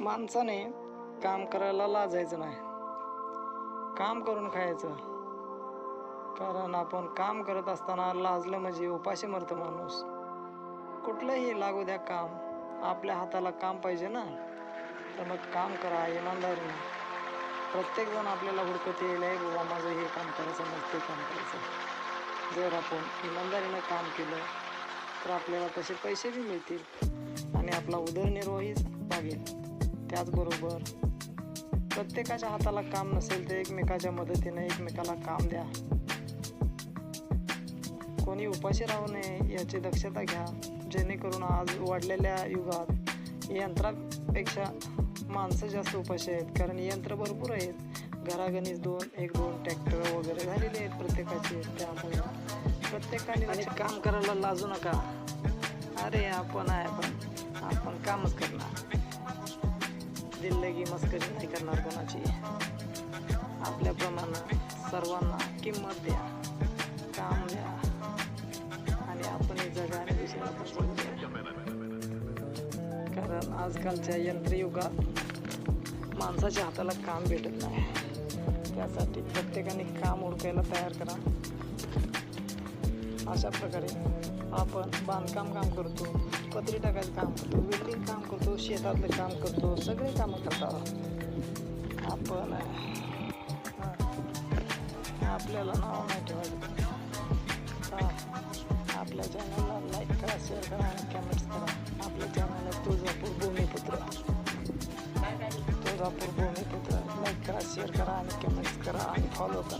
माणसाने काम करायला लाजायचं नाही, काम करून खायचं. कारण आपण काम करत असताना लाजलं म्हणजे उपाशी मरतं माणूस. कुठलंही लागू द्या काम, आपल्या हाताला काम पाहिजे ना. तर मग काम करा इमानदारीने. प्रत्येकजण आपल्याला हुडकत येईल, आहे बाबा माझं हे काम करायचं, मग ते काम करायचं. जर आपण इमानदारीनं काम केलं तर आपल्याला तसे पैसे बी मिळतील आणि आपला उदरनिर्वाहही भागेल. त्याचबरोबर प्रत्येकाच्या हाताला काम नसेल तर एकमेकाच्या मदतीने एकमेकाला काम द्या. कोणी उपाशी राहू नये याची दक्षता घ्या, जेणेकरून आज वाढलेल्या युगात यंत्रापेक्षा माणसं जास्त उपाशी आहेत. कारण यंत्र भरपूर आहेत, घरागणीच एक दोन ट्रॅक्टर वगैरे झालेले आहेत प्रत्येकाचे. त्यामुळे प्रत्येकाने काम करायला लाजू नका. अरे आपण आहे, आपण कामच करणार, दिल्लगी मस्करी नाही करणार कोणाची. आपल्याप्रमाणे सर्वांना किंमत द्या, काम द्या आणि आपण जगा आणि दुसऱ्याला पण सोडून द्या. कारण आजकालच्या यंत्रयुगात माणसाच्या हाताला काम भेटत नाही. त्यासाठी प्रत्येकाने काम हुडकायला तयार करा. अशा प्रकारे आपण बांधकाम काम करतो, पत्रे टाकायचं काम करतो, वेल्डिंग काम करतो, शेतातलं काम करतो, सगळे कामं करतात आपण. आपल्याला नाव नाही ठेवायचं. आपल्या चॅनलला लाईक करा, शेअर करा आणि कमेंट्स करा. आपल्या चॅनलला तुळजापूर भूमिपुत्र लाईक करा, शेअर करा आणि कमेंट्स करा आणि फॉलो करा.